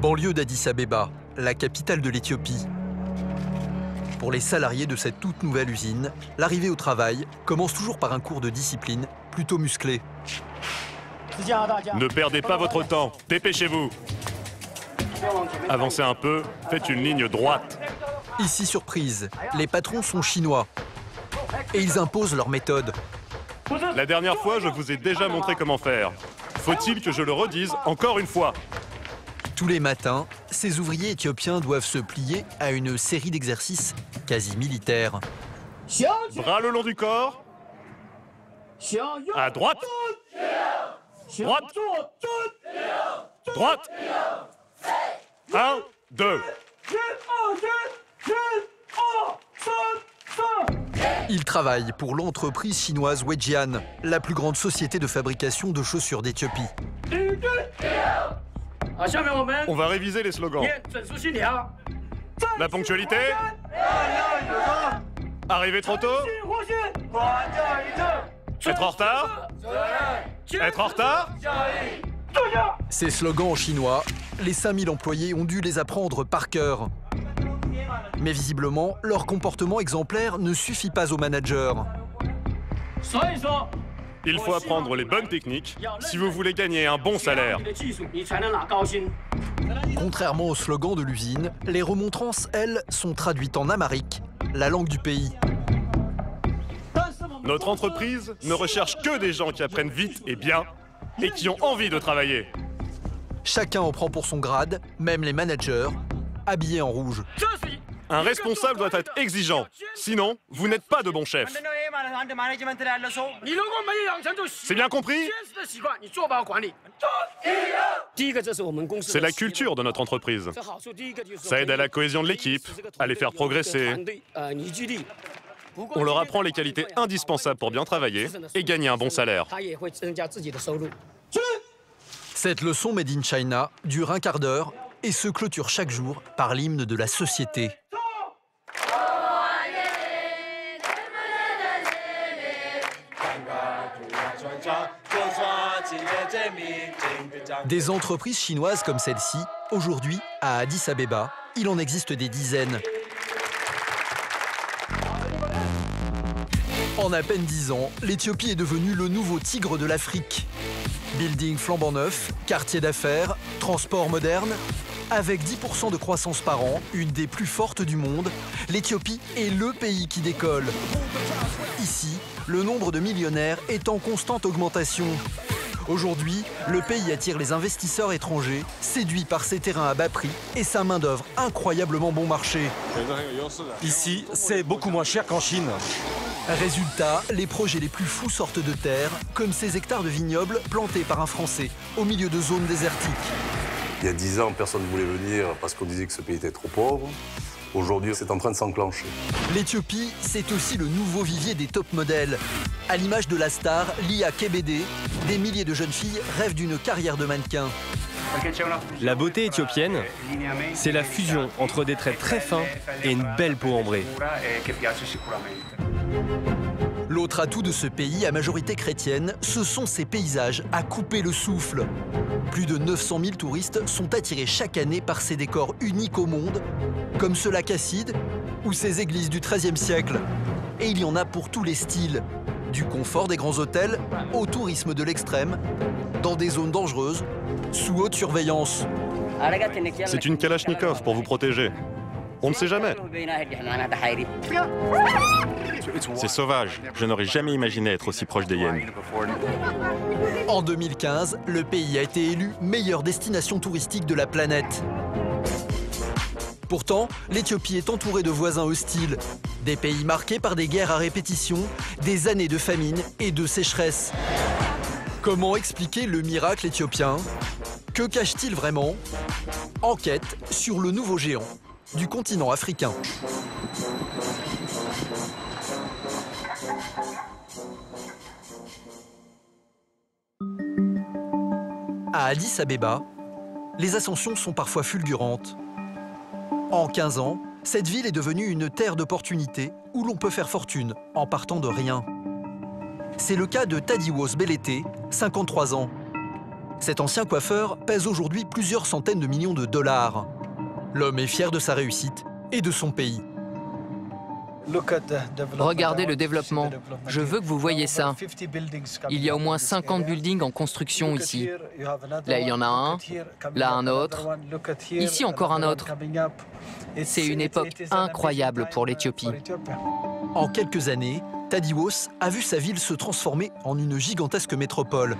Banlieue d'Addis Abeba, la capitale de l'Éthiopie. Pour les salariés de cette toute nouvelle usine, l'arrivée au travail commence toujours par un cours de discipline plutôt musclé. Ne perdez pas votre temps, dépêchez-vous. Avancez un peu, faites une ligne droite. Ici, surprise, les patrons sont chinois et ils imposent leur méthode. La dernière fois, je vous ai déjà montré comment faire. Faut-il que je le redise encore une fois? Tous les matins, ces ouvriers éthiopiens doivent se plier à une série d'exercices quasi militaires. Bras le long du corps. À droite. Droite. Droite. 1, 2. Ils travaillent pour l'entreprise chinoise Weijian, la plus grande société de fabrication de chaussures d'Éthiopie. On va réviser les slogans. La ponctualité. Arriver trop tôt. Être en retard. Être en retard. Ces slogans en chinois, les 5000 employés ont dû les apprendre par cœur. Mais visiblement, leur comportement exemplaire ne suffit pas aux managers. Il faut apprendre les bonnes techniques si vous voulez gagner un bon salaire. Contrairement au slogan de l'usine, les remontrances, elles, sont traduites en amharique, la langue du pays. Notre entreprise ne recherche que des gens qui apprennent vite et bien et qui ont envie de travailler. Chacun en prend pour son grade, même les managers, habillés en rouge. Un responsable doit être exigeant, sinon vous n'êtes pas de bon chef. C'est bien compris? C'est la culture de notre entreprise. Ça aide à la cohésion de l'équipe, à les faire progresser. On leur apprend les qualités indispensables pour bien travailler et gagner un bon salaire. Cette leçon Made in China dure un quart d'heure et se clôture chaque jour par l'hymne de la société. Des entreprises chinoises comme celle-ci, aujourd'hui, à Addis Abeba, il en existe des dizaines. En à peine 10 ans, l'Éthiopie est devenue le nouveau tigre de l'Afrique. Building flambant neuf, quartier d'affaires, transport moderne. Avec 10% de croissance par an, une des plus fortes du monde, l'Éthiopie est le pays qui décolle. Ici, le nombre de millionnaires est en constante augmentation. Aujourd'hui, le pays attire les investisseurs étrangers, séduits par ses terrains à bas prix et sa main-d'œuvre incroyablement bon marché. Ici, c'est beaucoup moins cher qu'en Chine. Résultat, les projets les plus fous sortent de terre, comme ces hectares de vignobles plantés par un Français au milieu de zones désertiques. Il y a 10 ans, personne ne voulait venir parce qu'on disait que ce pays était trop pauvre. Aujourd'hui, c'est en train de s'enclencher. L'Éthiopie, c'est aussi le nouveau vivier des top modèles. À l'image de la star Lia Kebede, des milliers de jeunes filles rêvent d'une carrière de mannequin. La beauté éthiopienne, c'est la fusion entre des traits très fins et une belle peau ambrée. L'autre atout de ce pays à majorité chrétienne, ce sont ses paysages à couper le souffle. Plus de 900 000 touristes sont attirés chaque année par ces décors uniques au monde, comme ce lac acide ou ces églises du XIIIe siècle. Et il y en a pour tous les styles, du confort des grands hôtels au tourisme de l'extrême, dans des zones dangereuses, sous haute surveillance. C'est une Kalachnikov pour vous protéger. On ne sait jamais. C'est sauvage. Je n'aurais jamais imaginé être aussi proche des hyènes. En 2015, le pays a été élu meilleure destination touristique de la planète. Pourtant, l'Éthiopie est entourée de voisins hostiles. Des pays marqués par des guerres à répétition, des années de famine et de sécheresse. Comment expliquer le miracle éthiopien? Que cache-t-il vraiment? Enquête sur le nouveau géant du continent africain. À Addis Abeba, les ascensions sont parfois fulgurantes. En 15 ans, cette ville est devenue une terre d'opportunités où l'on peut faire fortune en partant de rien. C'est le cas de Tadiwos Belete, 53 ans. Cet ancien coiffeur pèse aujourd'hui plusieurs centaines de millions de dollars. L'homme est fier de sa réussite et de son pays. Regardez le développement. Je veux que vous voyez ça. Il y a au moins 50 buildings en construction ici. Là, il y en a un. Là, un autre. Ici, encore un autre. C'est une époque incroyable pour l'Éthiopie. En quelques années, Tadiwos a vu sa ville se transformer en une gigantesque métropole.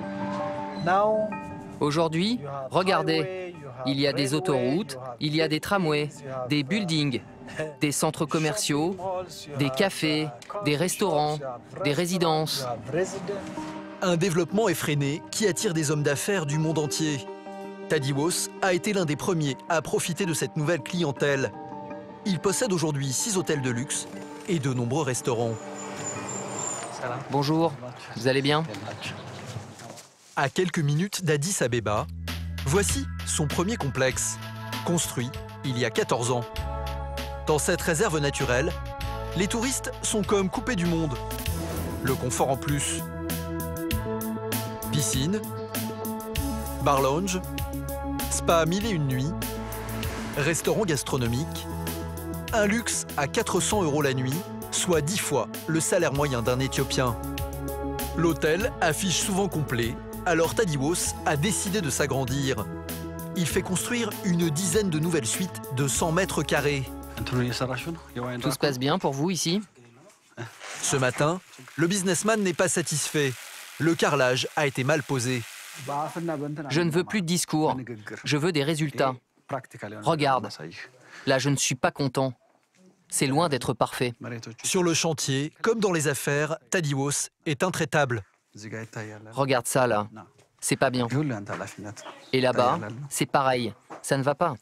Aujourd'hui, regardez, il y a des autoroutes, il y a des tramways, des buildings, des centres commerciaux, des cafés, des restaurants, des résidences. Un développement effréné qui attire des hommes d'affaires du monde entier. Tadiwos a été l'un des premiers à profiter de cette nouvelle clientèle. Il possède aujourd'hui 6 hôtels de luxe et de nombreux restaurants. Bonjour, vous allez bien? À quelques minutes d'Addis Abeba, voici son premier complexe, construit il y a 14 ans. Dans cette réserve naturelle, les touristes sont comme coupés du monde. Le confort en plus. Piscine, bar lounge, spa 1001 nuits, restaurant gastronomique, un luxe à 400 € la nuit, soit 10 fois le salaire moyen d'un Éthiopien. L'hôtel affiche souvent complet, alors Tadiwos a décidé de s'agrandir. Il fait construire une dizaine de nouvelles suites de 100 mètres carrés. Tout se passe bien pour vous ici? Ce matin, le businessman n'est pas satisfait. Le carrelage a été mal posé. Je ne veux plus de discours, je veux des résultats. Regarde, là je ne suis pas content. C'est loin d'être parfait. Sur le chantier, comme dans les affaires, Tadiwos est intraitable. Regarde ça là, c'est pas bien. Et là-bas, c'est pareil, ça ne va pas.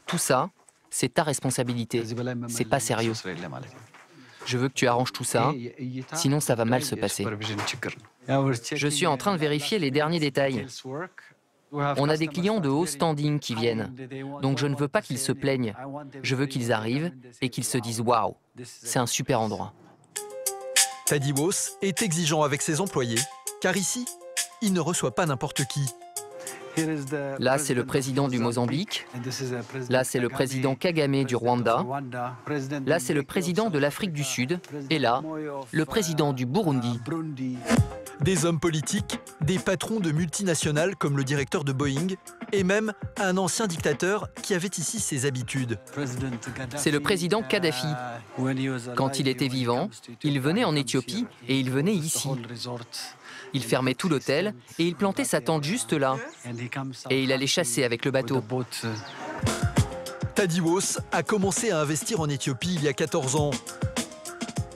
Tout ça, c'est ta responsabilité, c'est pas sérieux. Je veux que tu arranges tout ça, sinon ça va mal se passer. Je suis en train de vérifier les derniers détails. On a des clients de haut standing qui viennent, donc je ne veux pas qu'ils se plaignent. Je veux qu'ils arrivent et qu'ils se disent « Waouh, c'est un super endroit ». Tadiwos est exigeant avec ses employés, car ici, il ne reçoit pas n'importe qui. Là, c'est le président du Mozambique. Là, c'est le président Kagame du Rwanda. Là, c'est le président de l'Afrique du Sud. Et là, le président du Burundi. Des hommes politiques, des patrons de multinationales comme le directeur de Boeing, et même un ancien dictateur qui avait ici ses habitudes. C'est le président Kadhafi. Quand il était vivant, il venait en Éthiopie et il venait ici. Il fermait tout l'hôtel et il plantait sa tente juste là. Et il allait chasser avec le bateau. Tadiwos a commencé à investir en Éthiopie il y a 14 ans.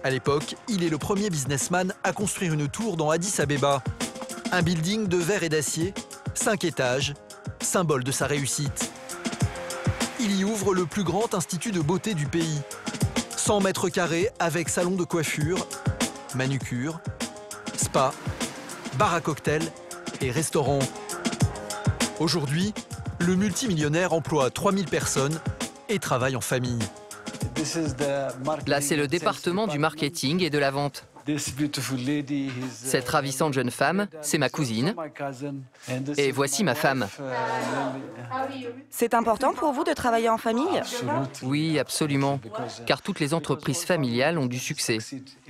À l'époque, il est le premier businessman à construire une tour dans Addis Abeba. Un building de verre et d'acier, 5 étages, symbole de sa réussite. Il y ouvre le plus grand institut de beauté du pays. 100 mètres carrés avec salon de coiffure, manucure, spa, bar à cocktail et restaurant. Aujourd'hui, le multimillionnaire emploie 3000 personnes et travaille en famille. Là, c'est le département du marketing et de la vente. Cette ravissante jeune femme, c'est ma cousine. Et voici ma femme. C'est important pour vous de travailler en famille? Oui, absolument. Car toutes les entreprises familiales ont du succès,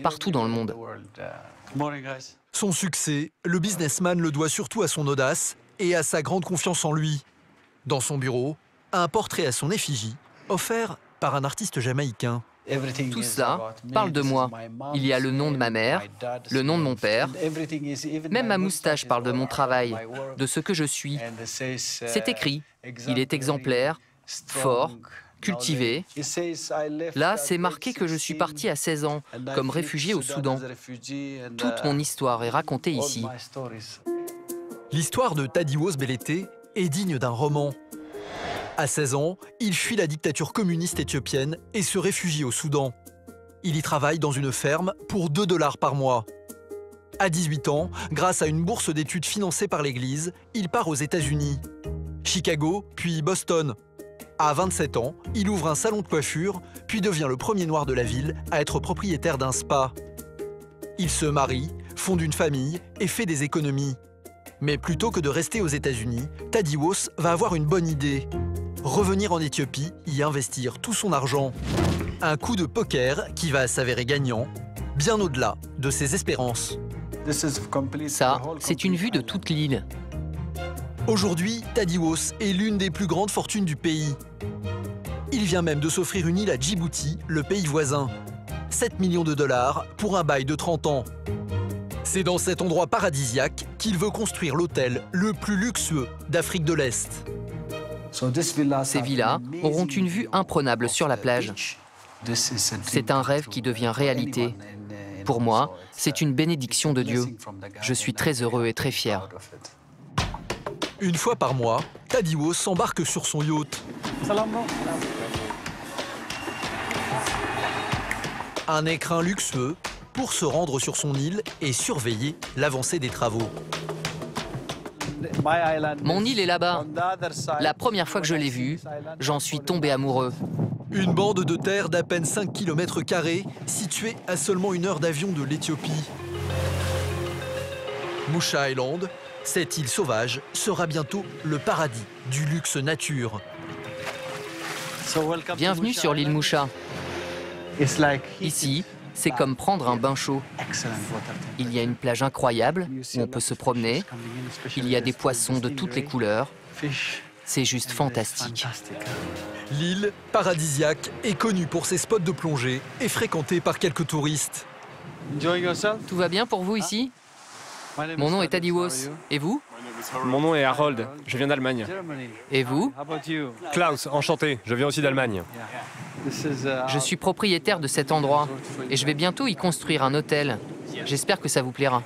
partout dans le monde. Son succès, le businessman le doit surtout à son audace et à sa grande confiance en lui. Dans son bureau, un portrait à son effigie, offert par un artiste jamaïcain. Tout cela parle de moi. Il y a le nom de ma mère, le nom de mon père. Même ma moustache parle de mon travail, de ce que je suis. C'est écrit. Il est exemplaire, fort, cultivé. Là, c'est marqué que je suis parti à 16 ans, comme réfugié au Soudan. Toute mon histoire est racontée ici. L'histoire de Tadiwos Belete est digne d'un roman. À 16 ans, il fuit la dictature communiste éthiopienne et se réfugie au Soudan. Il y travaille dans une ferme pour 2 $ par mois. À 18 ans, grâce à une bourse d'études financée par l'Église, il part aux États-Unis. Chicago, puis Boston. À 27 ans, il ouvre un salon de coiffure, puis devient le premier noir de la ville à être propriétaire d'un spa. Il se marie, fonde une famille et fait des économies. Mais plutôt que de rester aux États-Unis, Tadeusz va avoir une bonne idée. Revenir en Éthiopie, y investir tout son argent. Un coup de poker qui va s'avérer gagnant, bien au-delà de ses espérances. Ça, c'est une vue de toute l'île. Aujourd'hui, Tadeusz est l'une des plus grandes fortunes du pays. Il vient même de s'offrir une île à Djibouti, le pays voisin. 7 millions de dollars pour un bail de 30 ans. C'est dans cet endroit paradisiaque qu'il veut construire l'hôtel le plus luxueux d'Afrique de l'Est. Ces villas auront une vue imprenable sur la plage. C'est un rêve qui devient réalité. Pour moi, c'est une bénédiction de Dieu. Je suis très heureux et très fier. Une fois par mois, Tadeusz s'embarque sur son yacht. Un écrin luxueux pour se rendre sur son île et surveiller l'avancée des travaux. Mon île est là-bas. La première fois que je l'ai vue, j'en suis tombé amoureux. Une bande de terre d'à peine 5 km², située à seulement 1 heure d'avion de l'Éthiopie. Musha Island, cette île sauvage, sera bientôt le paradis du luxe nature. Bienvenue sur l'île Musha. Ici, c'est comme prendre un bain chaud. Il y a une plage incroyable où on peut se promener. Il y a des poissons de toutes les couleurs. C'est juste fantastique. L'île paradisiaque est connue pour ses spots de plongée et fréquentée par quelques touristes. Tout va bien pour vous ici? Mon nom est Tadeusz. Et vous? Mon nom est Harold, je viens d'Allemagne. Et vous? Klaus, enchanté, je viens aussi d'Allemagne. Je suis propriétaire de cet endroit et je vais bientôt y construire un hôtel. J'espère que ça vous plaira.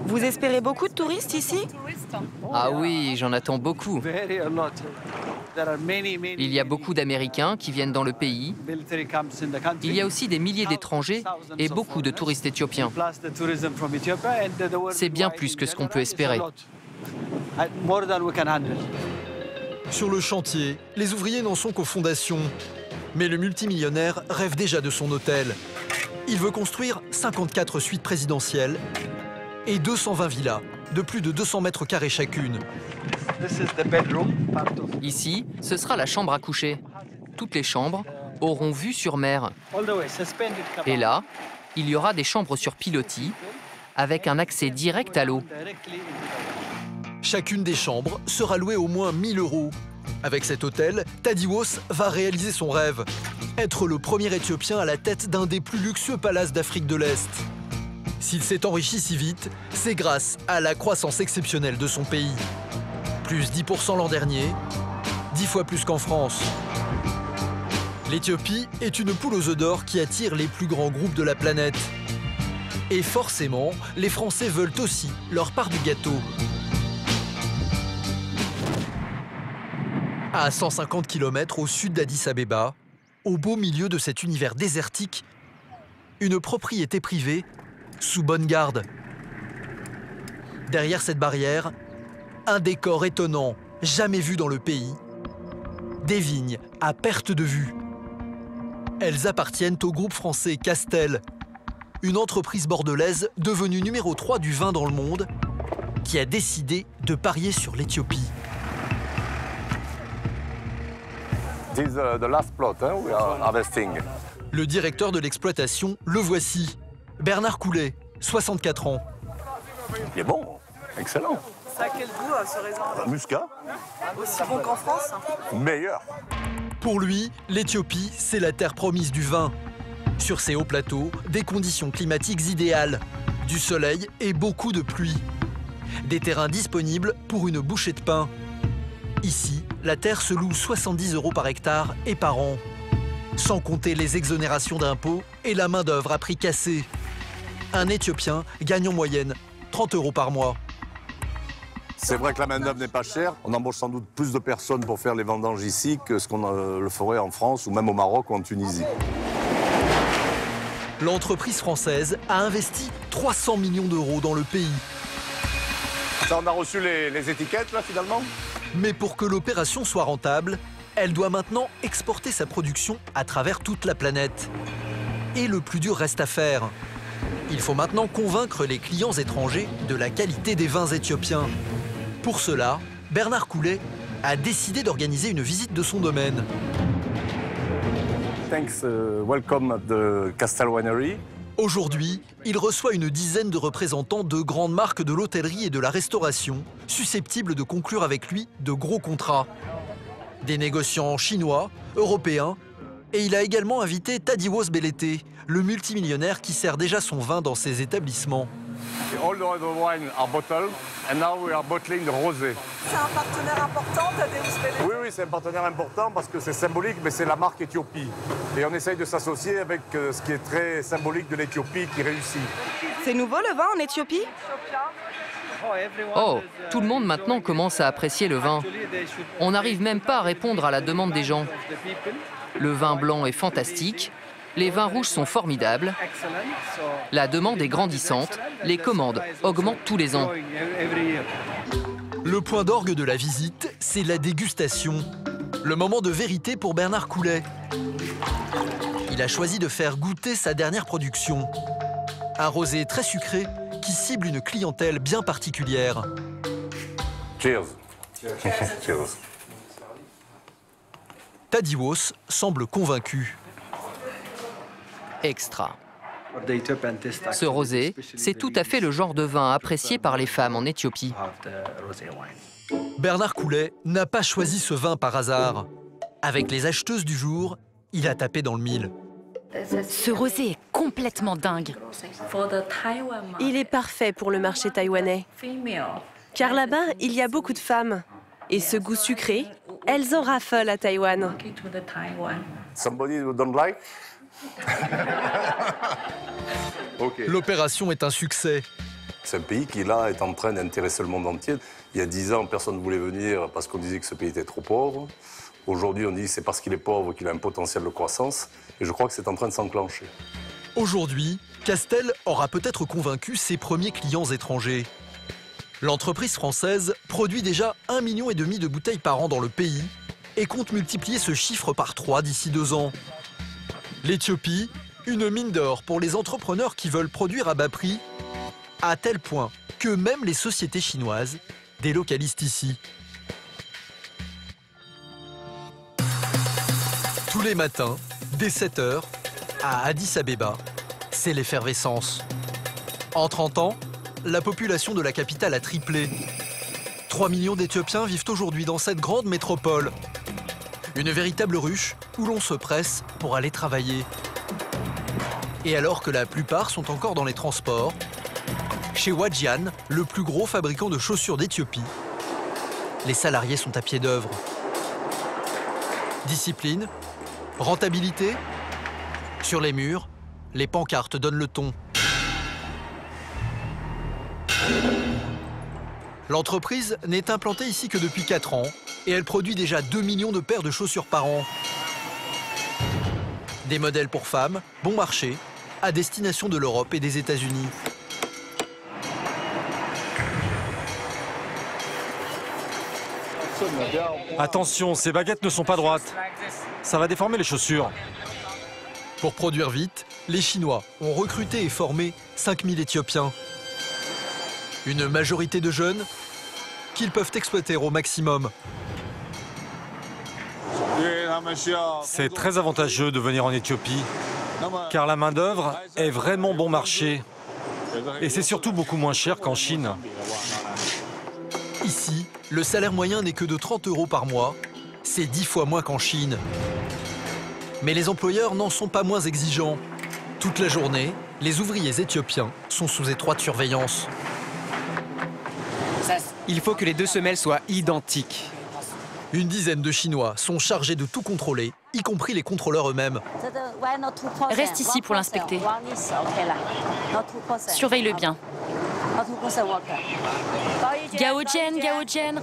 Vous espérez beaucoup de touristes ici? Ah oui, j'en attends beaucoup. Il y a beaucoup d'Américains qui viennent dans le pays. Il y a aussi des milliers d'étrangers et beaucoup de touristes éthiopiens. C'est bien plus que ce qu'on peut espérer. Sur le chantier, les ouvriers n'en sont qu'aux fondations. Mais le multimillionnaire rêve déjà de son hôtel. Il veut construire 54 suites présidentielles et 220 villas de plus de 200 mètres carrés chacune. Ici, ce sera la chambre à coucher. Toutes les chambres auront vue sur mer. Et là, il y aura des chambres sur pilotis avec un accès direct à l'eau. Chacune des chambres sera louée au moins 1 000 €. Avec cet hôtel, Tadeusz va réaliser son rêve. Être le premier Éthiopien à la tête d'un des plus luxueux palaces d'Afrique de l'Est. S'il s'est enrichi si vite, c'est grâce à la croissance exceptionnelle de son pays. Plus 10% l'an dernier, 10 fois plus qu'en France. L'Éthiopie est une poule aux œufs d'or qui attire les plus grands groupes de la planète. Et forcément, les Français veulent aussi leur part du gâteau. À 150 km au sud d'Addis Abeba, au beau milieu de cet univers désertique, une propriété privée sous bonne garde. Derrière cette barrière, un décor étonnant, jamais vu dans le pays. Des vignes à perte de vue. Elles appartiennent au groupe français Castel, une entreprise bordelaise devenue numéro 3 du vin dans le monde, qui a décidé de parier sur l'Éthiopie. This is the last plot we are harvesting. Le directeur de l'exploitation, le voici. Bernard Coulet, 64 ans. Il est bon, excellent. Ça a quel goût ce raisin? Muscat, Aussi bon qu'en France? meilleur. Pour lui, l'Éthiopie, c'est la terre promise du vin. Sur ces hauts plateaux, des conditions climatiques idéales, du soleil et beaucoup de pluie. Des terrains disponibles pour une bouchée de pain. Ici, la terre se loue 70 € par hectare et par an. Sans compter les exonérations d'impôts et la main-d'œuvre à prix cassé. Un Éthiopien gagne en moyenne 30 € par mois. C'est vrai que la main-d'œuvre n'est pas chère. On embauche sans doute plus de personnes pour faire les vendanges ici que ce qu'on le ferait en France ou même au Maroc ou en Tunisie. L'entreprise française a investi 300 millions d'euros dans le pays. Ça, on a reçu les étiquettes, là, finalement? Mais pour que l'opération soit rentable, elle doit maintenant exporter sa production à travers toute la planète. Et le plus dur reste à faire. Il faut maintenant convaincre les clients étrangers de la qualité des vins éthiopiens. Pour cela, Bernard Coulet a décidé d'organiser une visite de son domaine. Thanks, welcome at the Castel Winery. Aujourd'hui, il reçoit une dizaine de représentants de grandes marques de l'hôtellerie et de la restauration, susceptibles de conclure avec lui de gros contrats. Des négociants chinois, européens, et il a également invité Tadeusz Belete, le multimillionnaire qui sert déjà son vin dans ses établissements. All the other wines are bottled, and now we are bottling the rosé. C'est un partenaire important, Tadeusz Belete? Oui, oui, c'est un partenaire important parce que c'est symbolique, mais c'est la marque Éthiopie. Et on essaye de s'associer avec ce qui est très symbolique de l'Éthiopie qui réussit. C'est nouveau le vin en Éthiopie? Oh, tout le monde maintenant commence à apprécier le vin. On n'arrive même pas à répondre à la demande des gens. Le vin blanc est fantastique, les vins rouges sont formidables, la demande est grandissante, les commandes augmentent tous les ans. Le point d'orgue de la visite, c'est la dégustation. Le moment de vérité pour Bernard Coulet. Il a choisi de faire goûter sa dernière production. Un rosé très sucré qui cible une clientèle bien particulière. Cheers. Cheers. Tadeusz semble convaincu. Extra. Ce rosé, c'est tout à fait le genre de vin apprécié par les femmes en Éthiopie. Bernard Coulet n'a pas choisi ce vin par hasard. Avec les acheteuses du jour, il a tapé dans le mille. Ce rosé est complètement dingue. Il est parfait pour le marché taïwanais. Car là-bas, il y a beaucoup de femmes. Et ce goût sucré, elles en raffolent à Taïwan. Somebody you don't like? Okay. L'opération est un succès. C'est un pays qui, là, est en train d'intéresser le monde entier. Il y a 10 ans, personne ne voulait venir parce qu'on disait que ce pays était trop pauvre. Aujourd'hui, on dit que c'est parce qu'il est pauvre qu'il a un potentiel de croissance. Et je crois que c'est en train de s'enclencher. Aujourd'hui, Castel aura peut-être convaincu ses premiers clients étrangers. L'entreprise française produit déjà 1,5 million de bouteilles par an dans le pays et compte multiplier ce chiffre par 3 d'ici 2 ans. L'Éthiopie, une mine d'or pour les entrepreneurs qui veulent produire à bas prix, à tel point que même les sociétés chinoises délocalisent ici. Tous les matins, dès 7 h, à Addis Abeba, c'est l'effervescence. En 30 ans, la population de la capitale a triplé. 3 millions d'Éthiopiens vivent aujourd'hui dans cette grande métropole. Une véritable ruche où l'on se presse pour aller travailler. Et alors que la plupart sont encore dans les transports, chez Wajian, le plus gros fabricant de chaussures d'Éthiopie, les salariés sont à pied d'œuvre. Discipline, rentabilité, sur les murs, les pancartes donnent le ton. L'entreprise n'est implantée ici que depuis 4 ans et elle produit déjà 2 millions de paires de chaussures par an. Des modèles pour femmes, bon marché, à destination de l'Europe et des États-Unis. Attention, ces baguettes ne sont pas droites. Ça va déformer les chaussures. Pour produire vite, les Chinois ont recruté et formé 5000 Éthiopiens. Une majorité de jeunes qu'ils peuvent exploiter au maximum. C'est très avantageux de venir en Éthiopie, car la main-d'œuvre est vraiment bon marché. Et c'est surtout beaucoup moins cher qu'en Chine. Ici, le salaire moyen n'est que de 30 € par mois. C'est 10 fois moins qu'en Chine. Mais les employeurs n'en sont pas moins exigeants. Toute la journée, les ouvriers éthiopiens sont sous étroite surveillance. Il faut que les 2 semelles soient identiques. Une dizaine de Chinois sont chargés de tout contrôler, y compris les contrôleurs eux-mêmes. Reste ici pour l'inspecter. Surveille-le bien. Gaojian, Gaojian.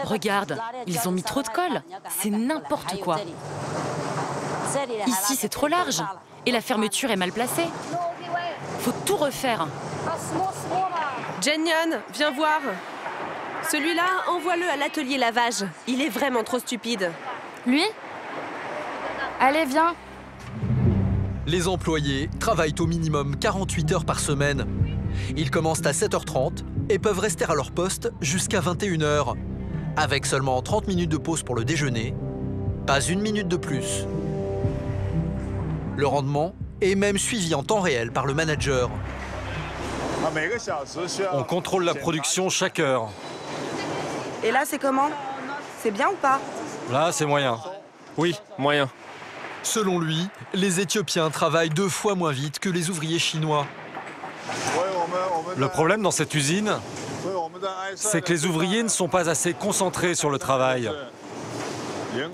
Regarde, ils ont mis trop de colle. C'est n'importe quoi. Ici, c'est trop large. Et la fermeture est mal placée. Faut tout refaire. Jenyon, viens voir. Celui-là, envoie-le à l'atelier lavage. Il est vraiment trop stupide. Lui? Allez, viens. Les employés travaillent au minimum 48 heures par semaine. Ils commencent à 7h30 et peuvent rester à leur poste jusqu'à 21h, avec seulement 30 minutes de pause pour le déjeuner, pas une minute de plus. Le rendement est même suivi en temps réel par le manager. On contrôle la production chaque heure. Et là, c'est comment? C'est bien ou pas? Là, c'est moyen. Oui, moyen. Selon lui, les Éthiopiens travaillent 2 fois moins vite que les ouvriers chinois. Le problème dans cette usine, c'est que les ouvriers ne sont pas assez concentrés sur le travail.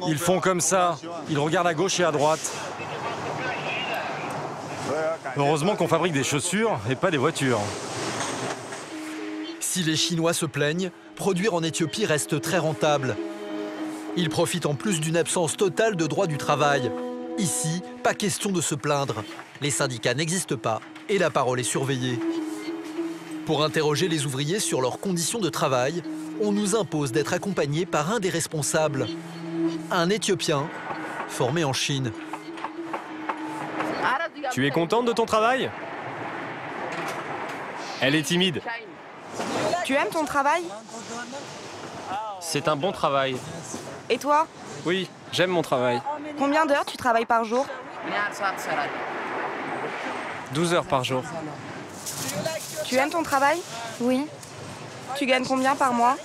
Ils font comme ça, ils regardent à gauche et à droite. Heureusement qu'on fabrique des chaussures et pas des voitures. Si les Chinois se plaignent, produire en Éthiopie reste très rentable. Ils profitent en plus d'une absence totale de droit du travail. Ici, pas question de se plaindre. Les syndicats n'existent pas et la parole est surveillée. Pour interroger les ouvriers sur leurs conditions de travail, on nous impose d'être accompagnés par un des responsables, un Éthiopien formé en Chine. Tu es contente de ton travail? Elle est timide. Tu aimes ton travail? C'est un bon travail. Et toi? Oui, j'aime mon travail. Combien d'heures tu travailles par jour? 12 heures par jour. Tu aimes ton travail? Oui. Tu gagnes combien par mois?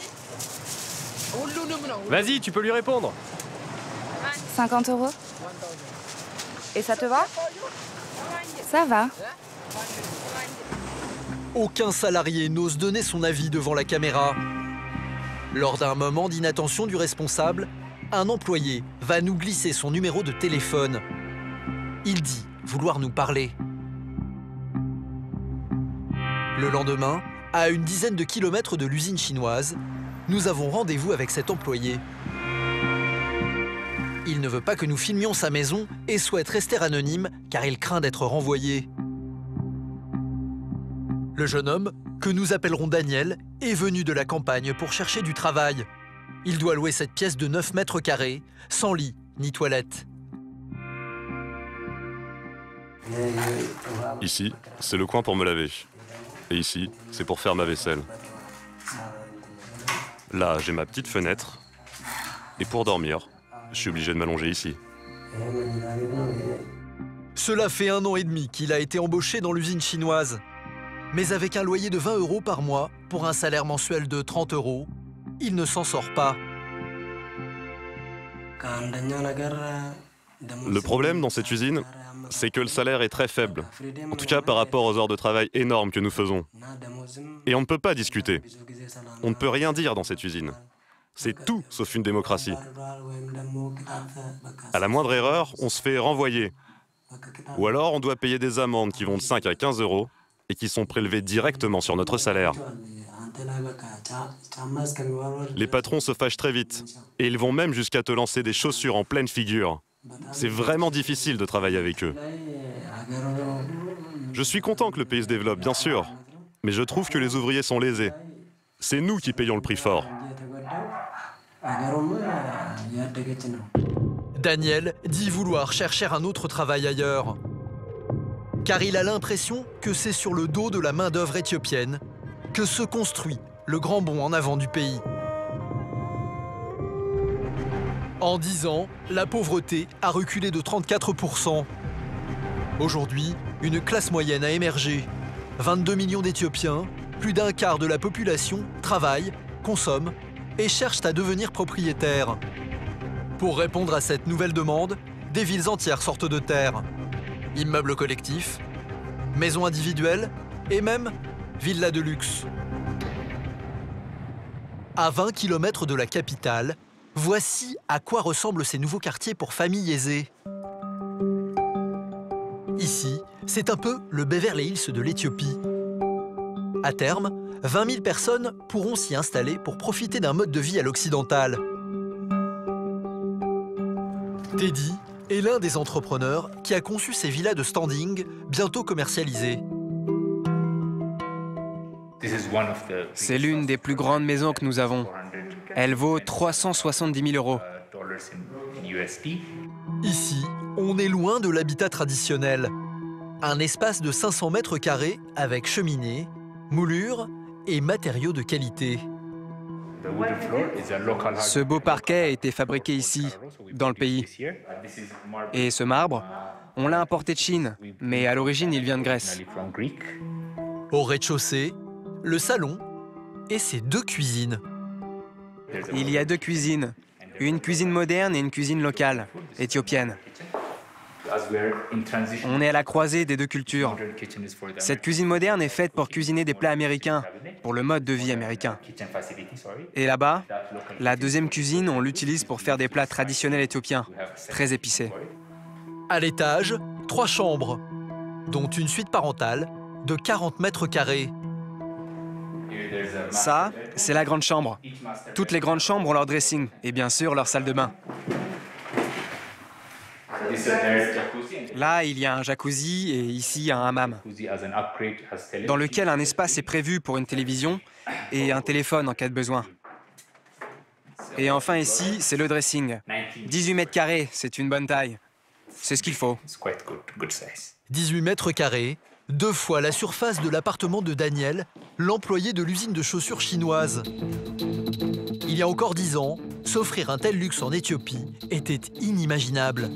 Vas-y, tu peux lui répondre. 50 €. Et ça te va? Ça va. Aucun salarié n'ose donner son avis devant la caméra. Lors d'un moment d'inattention du responsable, un employé va nous glisser son numéro de téléphone. Il dit vouloir nous parler. Le lendemain, à une dizaine de kilomètres de l'usine chinoise, nous avons rendez-vous avec cet employé. Il ne veut pas que nous filmions sa maison et souhaite rester anonyme car il craint d'être renvoyé. Le jeune homme, que nous appellerons Daniel, est venu de la campagne pour chercher du travail. Il doit louer cette pièce de 9 mètres carrés, sans lit ni toilette. Ici, c'est le coin pour me laver. Et ici, c'est pour faire ma vaisselle. Là, j'ai ma petite fenêtre. Et pour dormir, je suis obligé de m'allonger ici. Cela fait 1 an et demi qu'il a été embauché dans l'usine chinoise. Mais avec un loyer de 20 € par mois, pour un salaire mensuel de 30 €, il ne s'en sort pas. Le problème dans cette usine, c'est que le salaire est très faible. En tout cas par rapport aux heures de travail énormes que nous faisons. Et on ne peut pas discuter. On ne peut rien dire dans cette usine. C'est tout sauf une démocratie. À la moindre erreur, on se fait renvoyer. Ou alors on doit payer des amendes qui vont de 5 à 15 € et qui sont prélevées directement sur notre salaire. Les patrons se fâchent très vite et ils vont même jusqu'à te lancer des chaussures en pleine figure. C'est vraiment difficile de travailler avec eux. Je suis content que le pays se développe, bien sûr, mais je trouve que les ouvriers sont lésés. C'est nous qui payons le prix fort. Daniel dit vouloir chercher un autre travail ailleurs. Car il a l'impression que c'est sur le dos de la main-d'œuvre éthiopienne que se construit le grand bond en avant du pays. En 10 ans, la pauvreté a reculé de 34%. Aujourd'hui, une classe moyenne a émergé. 22 millions d'Éthiopiens, plus d'un quart de la population, travaillent, consomment et cherchent à devenir propriétaires. Pour répondre à cette nouvelle demande, des villes entières sortent de terre. Immeubles collectifs, maisons individuelles et même villas de luxe. À 20 km de la capitale, voici à quoi ressemblent ces nouveaux quartiers pour familles aisées. Ici, c'est un peu le Beverly Hills de l'Éthiopie. À terme, 20 000 personnes pourront s'y installer pour profiter d'un mode de vie à l'occidental. Teddy est l'un des entrepreneurs qui a conçu ces villas de standing, bientôt commercialisées. C'est l'une des plus grandes maisons que nous avons. Elle vaut 370 000 €. Ici, On est loin de l'habitat traditionnel. Un espace de 500 mètres carrés avec cheminée, moulure et matériaux de qualité. Ce beau parquet a été fabriqué ici, dans le pays. Et ce marbre, on l'a importé de Chine, mais à l'origine, il vient de Grèce. Au rez-de-chaussée, le salon et ses 2 cuisines. Il y a 2 cuisines, une cuisine moderne et une cuisine locale, éthiopienne. On est à la croisée des 2 cultures. Cette cuisine moderne est faite pour cuisiner des plats américains, pour le mode de vie américain. Et là-bas, la 2e cuisine, on l'utilise pour faire des plats traditionnels éthiopiens, très épicés. À l'étage, 3 chambres, dont une suite parentale de 40 mètres carrés. Ça, c'est la grande chambre. Toutes les grandes chambres ont leur dressing et bien sûr leur salle de bain. Là, il y a un jacuzzi et ici un hammam, dans lequel un espace est prévu pour une télévision et un téléphone en cas de besoin. Et enfin ici, c'est le dressing. 18 mètres carrés, c'est une bonne taille. C'est ce qu'il faut. 18 mètres carrés, 2 fois la surface de l'appartement de Daniel, l'employé de l'usine de chaussures chinoise. Il y a encore 10 ans, s'offrir un tel luxe en Éthiopie était inimaginable.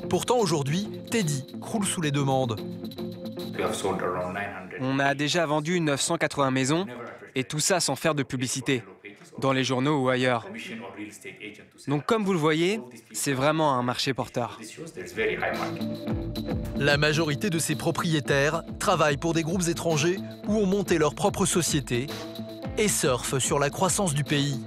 Pourtant aujourd'hui, Teddy croule sous les demandes. On a déjà vendu 980 maisons, et tout ça sans faire de publicité, dans les journaux ou ailleurs. Donc comme vous le voyez, c'est vraiment un marché porteur. La majorité de ses propriétaires travaillent pour des groupes étrangers ou ont monté leur propre société et surfent sur la croissance du pays.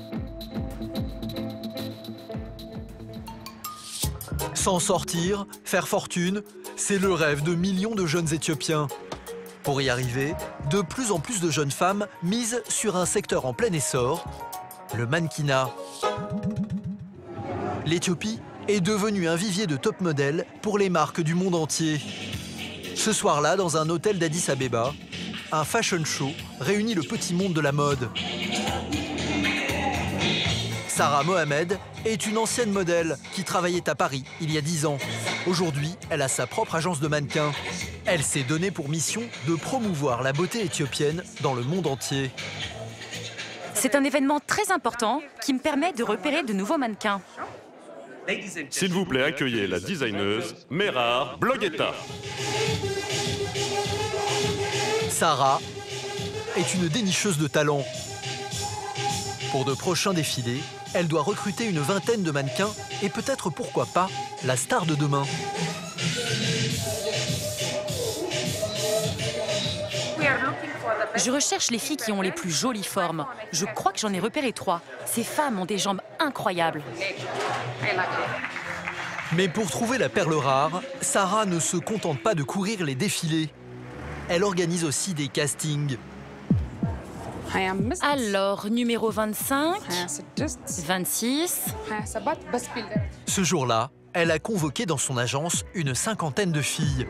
S'en sortir, faire fortune, c'est le rêve de millions de jeunes Éthiopiens. Pour y arriver, de plus en plus de jeunes femmes misent sur un secteur en plein essor, le mannequinat. L'Éthiopie est devenue un vivier de top modèles pour les marques du monde entier. Ce soir-là, dans un hôtel d'Addis Abeba, un fashion show réunit le petit monde de la mode. Sarah Mohamed est une ancienne modèle qui travaillait à Paris il y a 10 ans. Aujourd'hui, elle a sa propre agence de mannequins. Elle s'est donnée pour mission de promouvoir la beauté éthiopienne dans le monde entier. C'est un événement très important qui me permet de repérer de nouveaux mannequins. S'il vous plaît, accueillez la designeuse Merar Bloguetta. Sarah est une dénicheuse de talent. Pour de prochains défilés, elle doit recruter une vingtaine de mannequins et peut-être, pourquoi pas, la star de demain. Je recherche les filles qui ont les plus jolies formes. Je crois que j'en ai repéré 3. Ces femmes ont des jambes incroyables. Mais pour trouver la perle rare, Sarah ne se contente pas de courir les défilés. Elle organise aussi des castings. Alors, numéro 25, 26... Ce jour-là, elle a convoqué dans son agence une 50aine de filles.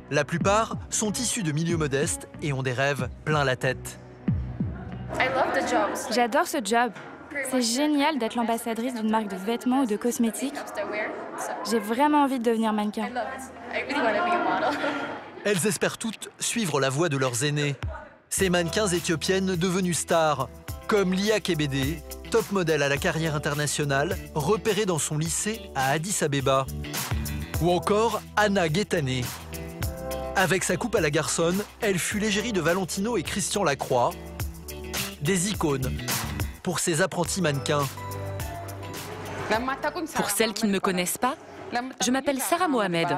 La plupart sont issues de milieux modestes et ont des rêves plein la tête. J'adore ce job. C'est génial d'être l'ambassadrice d'une marque de vêtements ou de cosmétiques. J'ai vraiment envie de devenir mannequin. Elles espèrent toutes suivre la voie de leurs aînés. Ces mannequins éthiopiennes devenues stars, comme Lia Kebede, top modèle à la carrière internationale, repérée dans son lycée à Addis Abeba. Ou encore Anna Guettané. Avec sa coupe à la garçonne, elle fut l'égérie de Valentino et Christian Lacroix, des icônes pour ses apprentis mannequins. Pour celles qui ne me connaissent pas, je m'appelle Sarah Mohamed.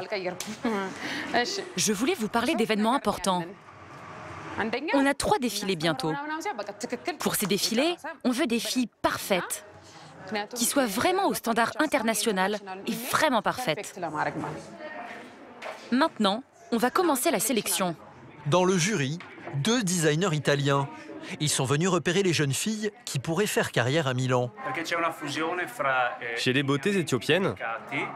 Je voulais vous parler d'événements importants. On a 3 défilés bientôt. Pour ces défilés, on veut des filles parfaites, qui soient vraiment au standard international et vraiment parfaites. Maintenant, on va commencer la sélection. Dans le jury, 2 designers italiens. Ils sont venus repérer les jeunes filles qui pourraient faire carrière à Milan. Chez les beautés éthiopiennes,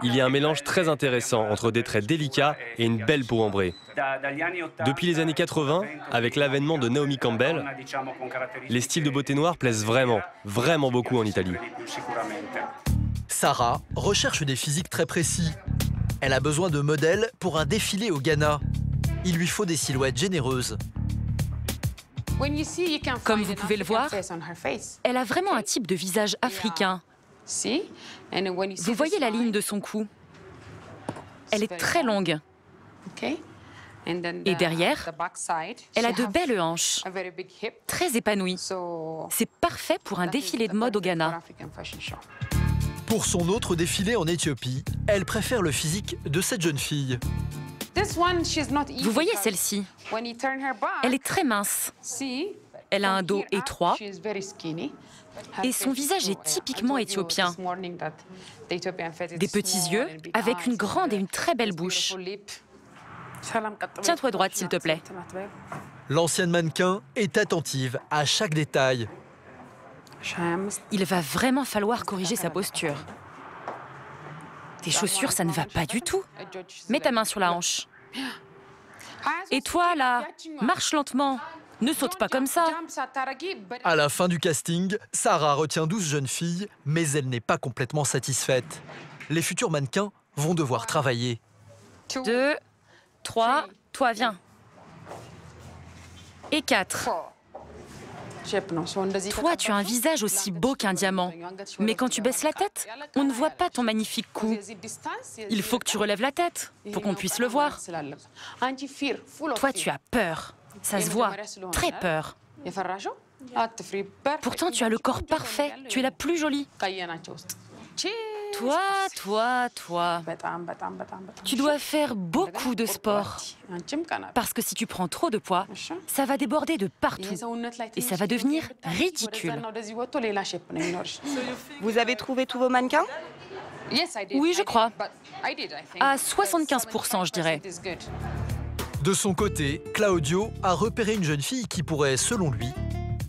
il y a un mélange très intéressant entre des traits délicats et une belle peau ambrée. Depuis les années 80, avec l'avènement de Naomi Campbell, les styles de beauté noire plaisent vraiment beaucoup en Italie. Sarah recherche des physiques très précis. Elle a besoin de modèles pour un défilé au Ghana. Il lui faut des silhouettes généreuses. Comme vous pouvez le voir, elle a vraiment un type de visage africain. Vous voyez la ligne de son cou? Elle est très longue. Et derrière, elle a de belles hanches, très épanouies. C'est parfait pour un défilé de mode au Ghana. Pour son autre défilé en Éthiopie, elle préfère le physique de cette jeune fille. Vous voyez celle-ci? Elle est très mince. Elle a un dos étroit et son visage est typiquement éthiopien. Des petits yeux avec une grande et une très belle bouche. Tiens-toi droite, s'il te plaît. L'ancienne mannequin est attentive à chaque détail. Il va vraiment falloir corriger sa posture. Tes chaussures, ça ne va pas du tout. Mets ta main sur la hanche. Et toi, là, marche lentement. Ne saute pas comme ça. À la fin du casting, Sarah retient 12 jeunes filles, mais elle n'est pas complètement satisfaite. Les futurs mannequins vont devoir travailler. 2, 3, toi, viens. Et 4. Toi, tu as un visage aussi beau qu'un diamant. Mais quand tu baisses la tête, on ne voit pas ton magnifique cou. Il faut que tu relèves la tête pour qu'on puisse le voir. Toi, tu as peur. Ça se voit. Très peur. Pourtant, tu as le corps parfait. Tu es la plus jolie. Toi. Tu dois faire beaucoup de sport. Parce que si tu prends trop de poids, ça va déborder de partout. Et ça va devenir ridicule. Vous avez trouvé tous vos mannequins? Oui, je crois. À 75%, je dirais. De son côté, Claudio a repéré une jeune fille qui pourrait, selon lui,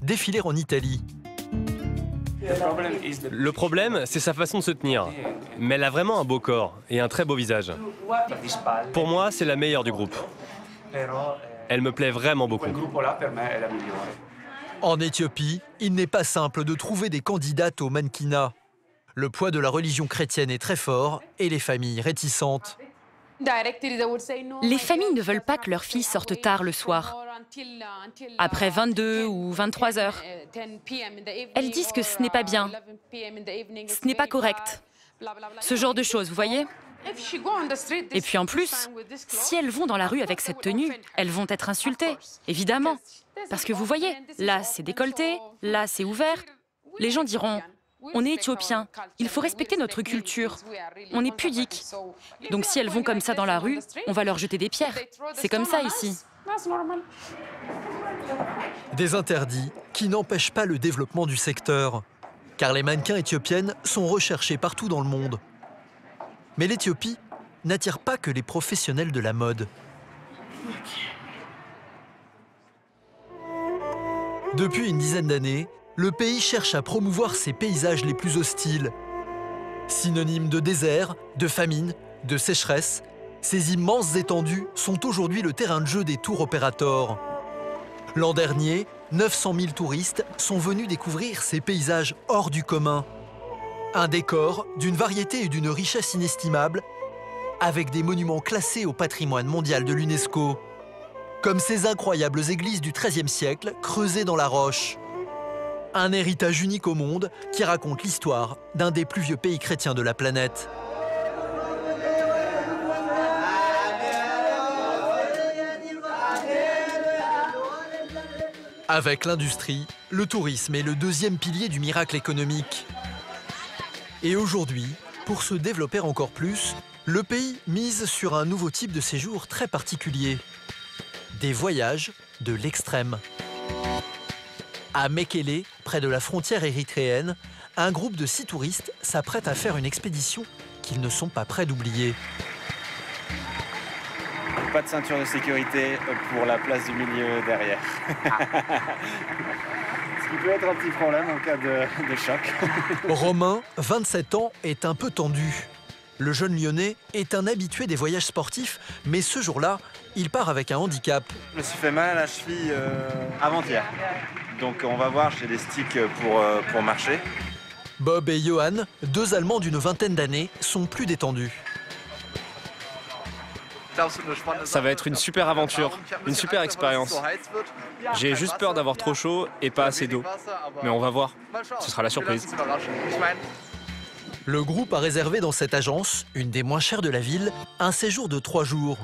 défiler en Italie. Le problème, c'est sa façon de se tenir. Mais elle a vraiment un beau corps et un très beau visage. Pour moi, c'est la meilleure du groupe. Elle me plaît vraiment beaucoup. En Éthiopie, il n'est pas simple de trouver des candidates au mannequinat. Le poids de la religion chrétienne est très fort et les familles réticentes. Les familles ne veulent pas que leurs filles sortent tard le soir, après 22 ou 23 heures. Elles disent que ce n'est pas bien, ce n'est pas correct. Ce genre de choses, vous voyez? Et puis en plus, si elles vont dans la rue avec cette tenue, elles vont être insultées, évidemment. Parce que vous voyez, là c'est décolleté, là c'est ouvert. Les gens diront: on est éthiopiens, il faut respecter notre culture, on est pudique. Donc si elles vont comme ça dans la rue, on va leur jeter des pierres. C'est comme ça ici. Des interdits qui n'empêchent pas le développement du secteur, car les mannequins éthiopiennes sont recherchés partout dans le monde. Mais l'Éthiopie n'attire pas que les professionnels de la mode. Depuis une dizaine d'années, le pays cherche à promouvoir ses paysages les plus hostiles. Synonymes de désert, de famine, de sécheresse, ces immenses étendues sont aujourd'hui le terrain de jeu des tour operators. L'an dernier, 900 000 touristes sont venus découvrir ces paysages hors du commun. Un décor d'une variété et d'une richesse inestimables, avec des monuments classés au patrimoine mondial de l'UNESCO, comme ces incroyables églises du XIIIe siècle creusées dans la roche. Un héritage unique au monde qui raconte l'histoire d'un des plus vieux pays chrétiens de la planète. Avec l'industrie, le tourisme est le deuxième pilier du miracle économique. Et aujourd'hui, pour se développer encore plus, le pays mise sur un nouveau type de séjour très particulier. Des voyages de l'extrême. À Mekele, près de la frontière érythréenne, un groupe de 6 touristes s'apprête à faire une expédition qu'ils ne sont pas prêts d'oublier. Pas de ceinture de sécurité pour la place du milieu derrière. Ce qui peut être un petit problème en cas de choc. Romain, 27 ans, est un peu tendu. Le jeune Lyonnais est un habitué des voyages sportifs, mais ce jour-là, il part avec un handicap. Je me suis fait mal à la cheville avant-hier. Donc on va voir, j'ai des sticks pour marcher. Bob et Johan, deux Allemands d'une vingtaine d'années, sont plus détendus. Ça va être une super aventure, une super expérience. J'ai juste peur d'avoir trop chaud et pas assez d'eau. Mais on va voir, ce sera la surprise. Le groupe a réservé dans cette agence, une des moins chères de la ville, un séjour de 3 jours.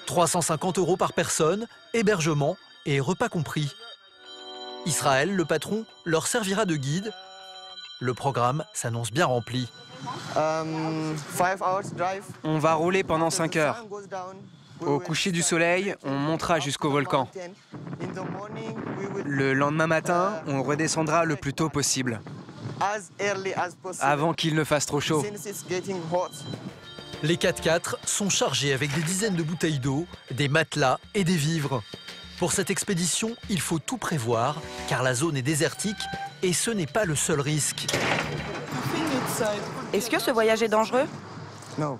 350 € par personne, hébergement et repas compris. Israël, le patron, leur servira de guide. Le programme s'annonce bien rempli. On va rouler pendant 5 heures. Au coucher du soleil, on montera jusqu'au volcan. Le lendemain matin, on redescendra le plus tôt possible, avant qu'il ne fasse trop chaud. Les 4x4 sont chargés avec des dizaines de bouteilles d'eau, des matelas et des vivres. Pour cette expédition, il faut tout prévoir, car la zone est désertique et ce n'est pas le seul risque. Est-ce que ce voyage est dangereux? Non,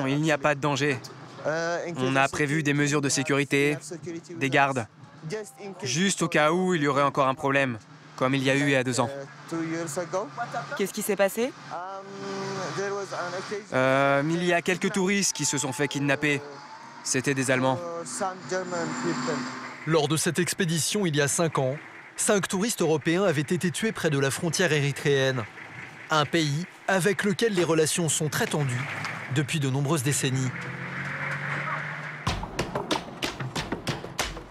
il n'y a pas de danger. On a prévu des mesures de sécurité, des gardes, juste au cas où il y aurait encore un problème, comme il y a eu il y a 2 ans. Qu'est-ce qui s'est passé? Il y a quelques touristes qui se sont fait kidnapper. C'était des Allemands. Lors de cette expédition, il y a 5 ans, 5 touristes européens avaient été tués près de la frontière érythréenne. Un pays avec lequel les relations sont très tendues depuis de nombreuses décennies.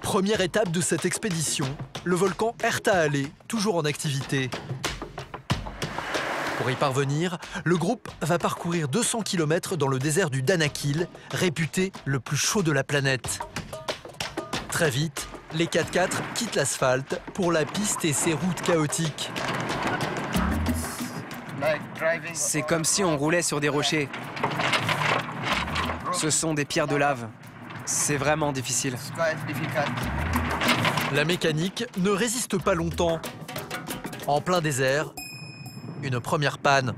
Première étape de cette expédition, le volcan Erta-Ale, toujours en activité. Pour y parvenir, le groupe va parcourir 200 km dans le désert du Danakil, réputé le plus chaud de la planète. Très vite, les 4x4 quittent l'asphalte pour la piste et ses routes chaotiques. C'est comme si on roulait sur des rochers. Ce sont des pierres de lave. C'est vraiment difficile. La mécanique ne résiste pas longtemps. En plein désert, une première panne.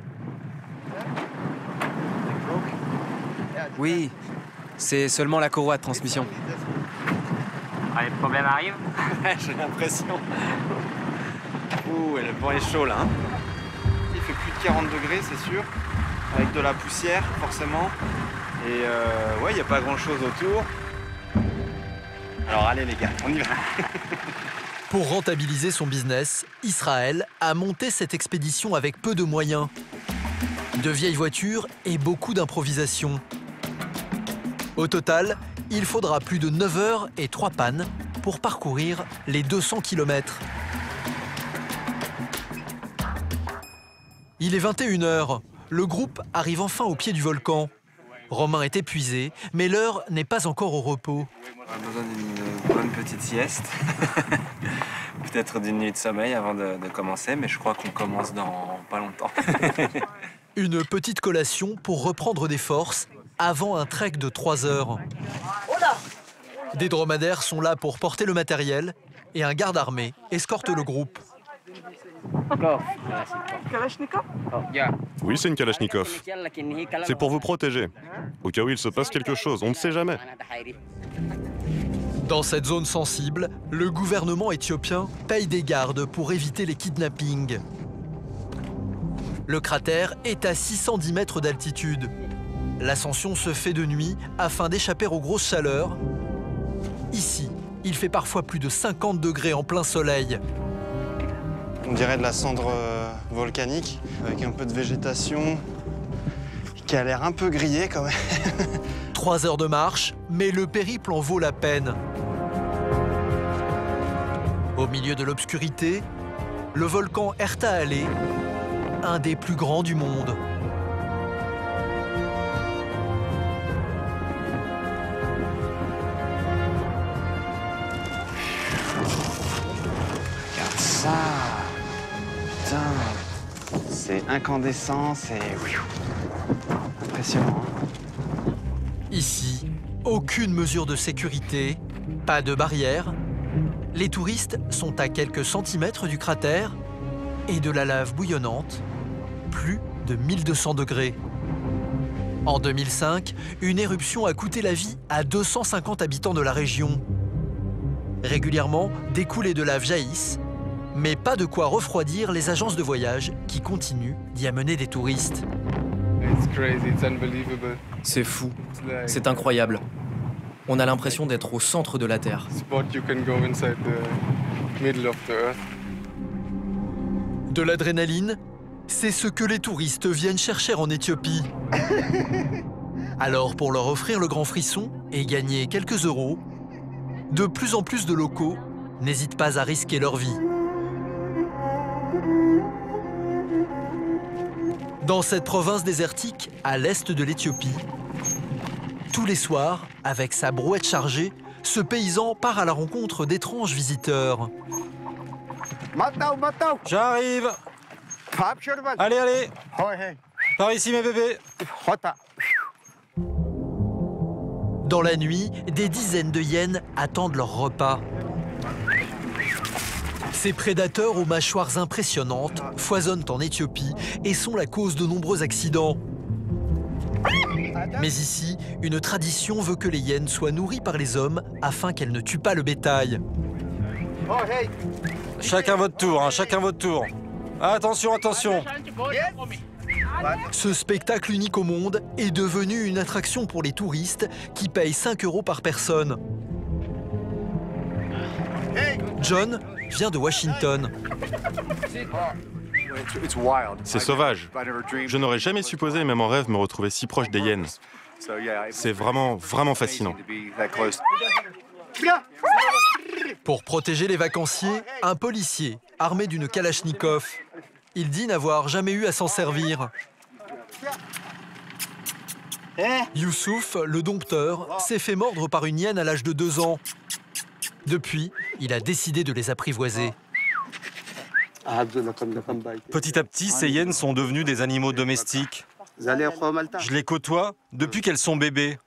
Oui, c'est seulement la courroie de transmission. Allez, le problème arrive. J'ai l'impression. Ouh, le vent est chaud là. Il fait plus de 40 degrés, c'est sûr. Avec de la poussière, forcément. Et ouais, il n'y a pas grand chose autour. Alors allez les gars, on y va. Pour rentabiliser son business, Israël a monté cette expédition avec peu de moyens. De vieilles voitures et beaucoup d'improvisation. Au total, il faudra plus de 9 heures et 3 pannes pour parcourir les 200 km. Il est 21 h. Le groupe arrive enfin au pied du volcan. Romain est épuisé, mais l'heure n'est pas encore au repos. On a besoin d'une bonne petite sieste. Peut-être d'une nuit de sommeil avant de commencer, mais je crois qu'on commence dans pas longtemps. Une petite collation pour reprendre des forces avant un trek de 3 heures. Des dromadaires sont là pour porter le matériel et un garde armé escorte le groupe. Oui, c'est une Kalachnikov. C'est pour vous protéger. Au cas où il se passe quelque chose, on ne sait jamais. Dans cette zone sensible, le gouvernement éthiopien paye des gardes pour éviter les kidnappings. Le cratère est à 610 mètres d'altitude. L'ascension se fait de nuit afin d'échapper aux grosses chaleurs. Ici, il fait parfois plus de 50 degrés en plein soleil. On dirait de la cendre volcanique, avec un peu de végétation qui a l'air un peu grillée quand même. 3 heures de marche, mais le périple en vaut la peine. Au milieu de l'obscurité, le volcan Erta-Ale, un des plus grands du monde. Regarde ça! Putain! C'est incandescent, c'est impressionnant. Ici, aucune mesure de sécurité, pas de barrière. Les touristes sont à quelques centimètres du cratère et de la lave bouillonnante, plus de 1200 degrés. En 2005, une éruption a coûté la vie à 250 habitants de la région. Régulièrement, des coulées de lave jaillissent Mais pas de quoi refroidir les agences de voyage qui continuent d'y amener des touristes. C'est fou, c'est incroyable. On a l'impression d'être au centre de la Terre. De l'adrénaline, c'est ce que les touristes viennent chercher en Éthiopie. Alors pour leur offrir le grand frisson et gagner quelques euros, de plus en plus de locaux n'hésitent pas à risquer leur vie. Dans cette province désertique, à l'est de l'Éthiopie, tous les soirs, avec sa brouette chargée, ce paysan part à la rencontre d'étranges visiteurs. J'arrive. Allez, allez. Par ici, mes bébés. Dans la nuit, des dizaines de hyènes attendent leur repas. Ces prédateurs aux mâchoires impressionnantes foisonnent en Éthiopie et sont la cause de nombreux accidents. Mais ici, une tradition veut que les hyènes soient nourries par les hommes afin qu'elles ne tuent pas le bétail. Chacun votre tour, hein, chacun votre tour. Attention, attention. Ce spectacle unique au monde est devenu une attraction pour les touristes qui payent 5 € par personne. John vient de Washington. C'est sauvage. Je n'aurais jamais supposé, même en rêve, me retrouver si proche des hyènes. C'est vraiment, vraiment fascinant. Pour protéger les vacanciers, un policier, armé d'une kalachnikov. Il dit n'avoir jamais eu à s'en servir. Youssouf, le dompteur, s'est fait mordre par une hyène à l'âge de 2 ans. Depuis, il a décidé de les apprivoiser. Petit à petit, ces hyènes sont devenues des animaux domestiques. Je les côtoie depuis qu'elles sont bébés.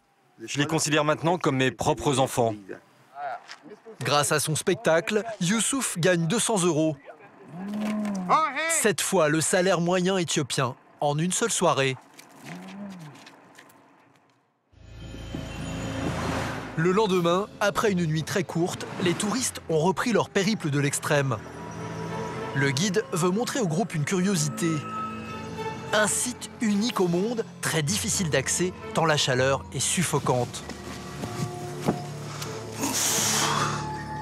Je les considère maintenant comme mes propres enfants. Grâce à son spectacle, Youssouf gagne 200 €. Cette fois, le salaire moyen éthiopien en une seule soirée. Le lendemain, après une nuit très courte, les touristes ont repris leur périple de l'extrême. Le guide veut montrer au groupe une curiosité. Un site unique au monde, très difficile d'accès, tant la chaleur est suffocante.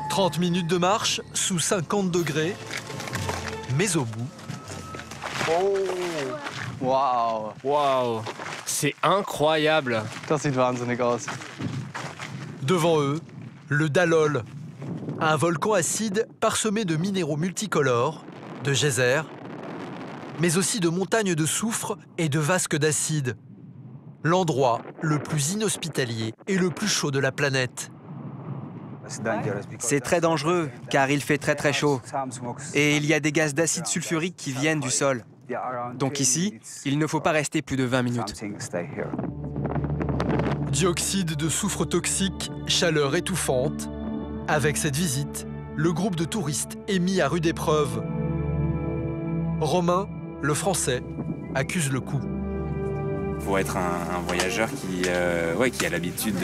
30 minutes de marche, sous 50 degrés, mais au bout... Oh! Waouh! Waouh! C'est incroyable! Das sieht wahnsinnig aus. Devant eux, le Dalol, un volcan acide parsemé de minéraux multicolores, de geysers, mais aussi de montagnes de soufre et de vasques d'acide. L'endroit le plus inhospitalier et le plus chaud de la planète. C'est très dangereux, car il fait très très chaud. Et il y a des gaz d'acide sulfurique qui viennent du sol. Donc ici, il ne faut pas rester plus de 20 minutes. Dioxyde de soufre toxique, chaleur étouffante. Avec cette visite, le groupe de touristes est mis à rude épreuve. Romain, le Français, accuse le coup. Il faut être un voyageur qui a l'habitude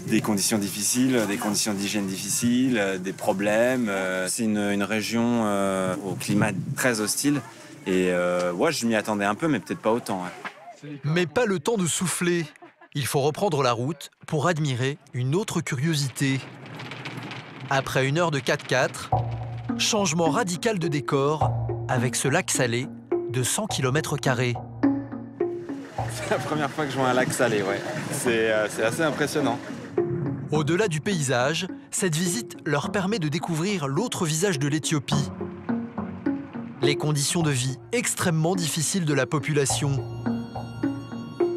des conditions difficiles, des conditions d'hygiène difficiles, des problèmes. C'est une région au climat très hostile. Et je m'y attendais un peu, mais peut-être pas autant. Mais pas le temps de souffler. Il faut reprendre la route pour admirer une autre curiosité. Après 1 heure de 4x4, changement radical de décor avec ce lac salé de 100 km². C'est la première fois que je vois un lac salé, ouais. C'est assez impressionnant. Au-delà du paysage, cette visite leur permet de découvrir l'autre visage de l'Éthiopie. Les conditions de vie extrêmement difficiles de la population.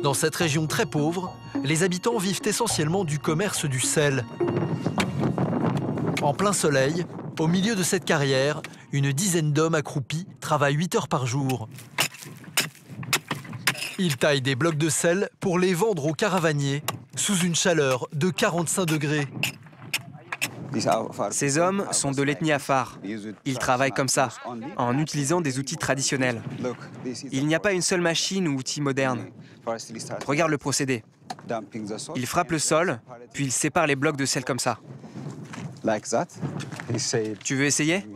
Dans cette région très pauvre, les habitants vivent essentiellement du commerce du sel. En plein soleil, au milieu de cette carrière, une dizaine d'hommes accroupis travaillent 8 heures par jour. Ils taillent des blocs de sel pour les vendre aux caravaniers, sous une chaleur de 45 degrés. Ces hommes sont de l'ethnie Afar. Ils travaillent comme ça, en utilisant des outils traditionnels. Il n'y a pas une seule machine ou outil moderne. Regarde le procédé. Ils frappent le sol, puis ils séparent les blocs de sel comme ça. Tu veux essayer?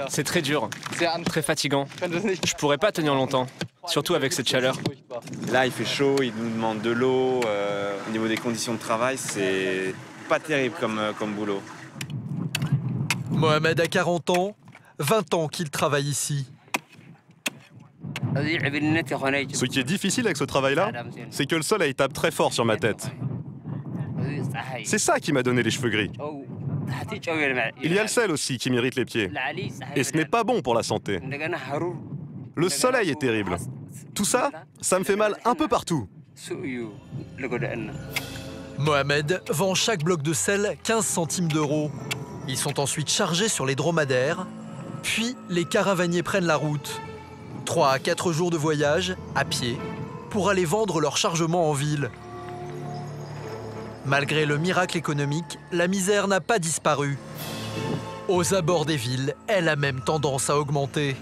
C'est très dur, très fatigant. Je pourrais pas tenir longtemps, surtout avec cette chaleur. Là, il fait chaud, il nous demande de l'eau. Au niveau des conditions de travail, c'est pas terrible comme boulot. Mohamed a 40 ans, 20 ans qu'il travaille ici. Ce qui est difficile avec ce travail-là, c'est que le soleil tape très fort sur ma tête. C'est ça qui m'a donné les cheveux gris. Il y a le sel aussi qui m'irrite les pieds. Et ce n'est pas bon pour la santé. Le soleil est terrible. Tout ça, ça me fait mal un peu partout. Mohamed vend chaque bloc de sel 15 centimes d'euros. Ils sont ensuite chargés sur les dromadaires, puis les caravaniers prennent la route. 3 à 4 jours de voyage, à pied, pour aller vendre leur chargement en ville. Malgré le miracle économique, la misère n'a pas disparu. Aux abords des villes, elle a même tendance à augmenter,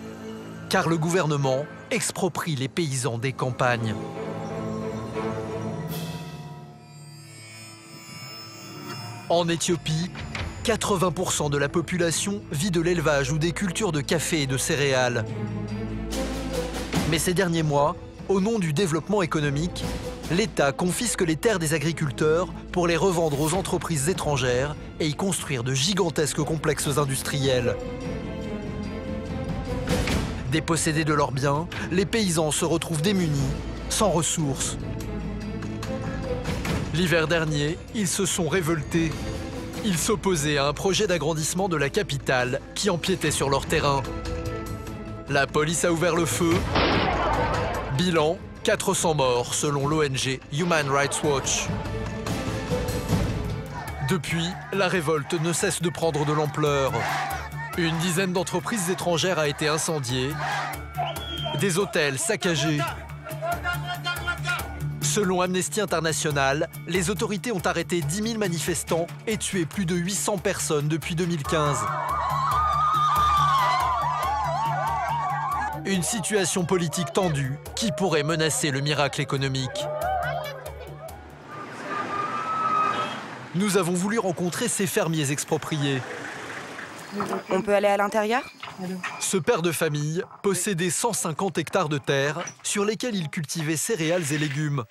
car le gouvernement exproprie les paysans des campagnes. En Éthiopie, 80% de la population vit de l'élevage ou des cultures de café et de céréales. Mais ces derniers mois, au nom du développement économique, l'État confisque les terres des agriculteurs pour les revendre aux entreprises étrangères et y construire de gigantesques complexes industriels. Dépossédés de leurs biens, les paysans se retrouvent démunis, sans ressources. L'hiver dernier, ils se sont révoltés. Ils s'opposaient à un projet d'agrandissement de la capitale qui empiétait sur leur terrain. La police a ouvert le feu. Bilan, 400 morts selon l'ONG Human Rights Watch. Depuis, la révolte ne cesse de prendre de l'ampleur. Une dizaine d'entreprises étrangères a été incendiée. Des hôtels saccagés. Selon Amnesty International, les autorités ont arrêté 10 000 manifestants et tué plus de 800 personnes depuis 2015. Une situation politique tendue qui pourrait menacer le miracle économique. Nous avons voulu rencontrer ces fermiers expropriés. On peut aller à l'intérieur? Ce père de famille possédait 150 hectares de terre sur lesquels il cultivait céréales et légumes.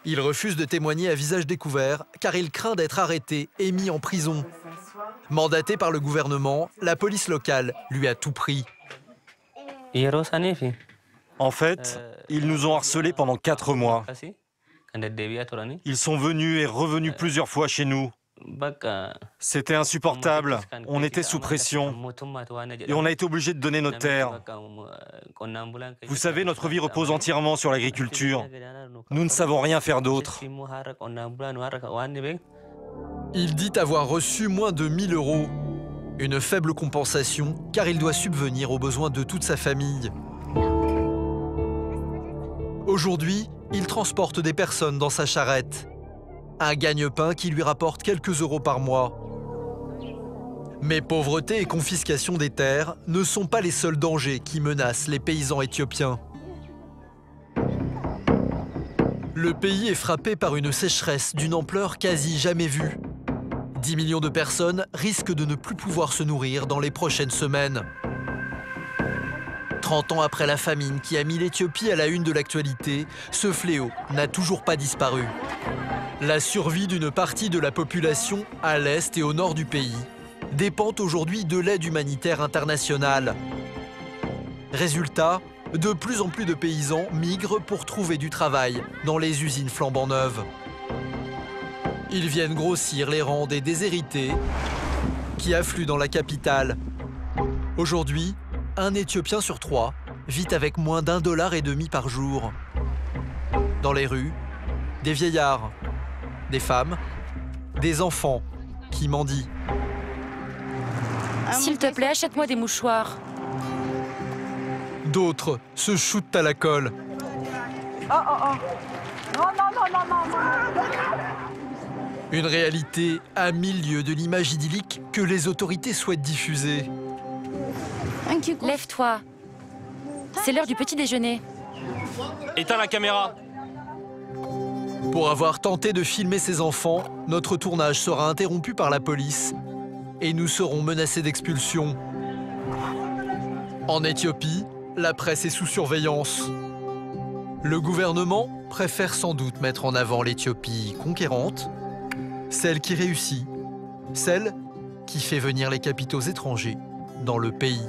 Il refuse de témoigner à visage découvert car il craint d'être arrêté et mis en prison. Mandaté par le gouvernement, la police locale lui a tout pris. En fait, ils nous ont harcelés pendant 4 mois. Ils sont venus et revenus plusieurs fois chez nous. C'était insupportable. On était sous pression. Et on a été obligé de donner nos terres. Vous savez, notre vie repose entièrement sur l'agriculture. Nous ne savons rien faire d'autre. Il dit avoir reçu moins de 1 000 euros. Une faible compensation, car il doit subvenir aux besoins de toute sa famille. Aujourd'hui, il transporte des personnes dans sa charrette. Un gagne-pain qui lui rapporte quelques euros par mois. Mais pauvreté et confiscation des terres ne sont pas les seuls dangers qui menacent les paysans éthiopiens. Le pays est frappé par une sécheresse d'une ampleur quasi jamais vue. 10 millions de personnes risquent de ne plus pouvoir se nourrir dans les prochaines semaines. 30 ans après la famine qui a mis l'Éthiopie à la une de l'actualité, ce fléau n'a toujours pas disparu. La survie d'une partie de la population à l'est et au nord du pays dépend aujourd'hui de l'aide humanitaire internationale. Résultat, de plus en plus de paysans migrent pour trouver du travail dans les usines flambant neuves. Ils viennent grossir les rangs des déshérités qui affluent dans la capitale. Aujourd'hui, un Éthiopien sur 3 vit avec moins d'1,5 $ par jour. Dans les rues, des vieillards, des femmes, des enfants qui mendient. S'il te plaît, achète-moi des mouchoirs. D'autres se shootent à la colle. Oh, oh, oh. Non, non, non, non, non, non. Une réalité à 1000 lieues de l'image idyllique que les autorités souhaitent diffuser. Lève-toi. C'est l'heure du petit déjeuner. Éteins la caméra. Pour avoir tenté de filmer ses enfants, notre tournage sera interrompu par la police et nous serons menacés d'expulsion. En Éthiopie, la presse est sous surveillance. Le gouvernement préfère sans doute mettre en avant l'Éthiopie conquérante, celle qui réussit, celle qui fait venir les capitaux étrangers dans le pays.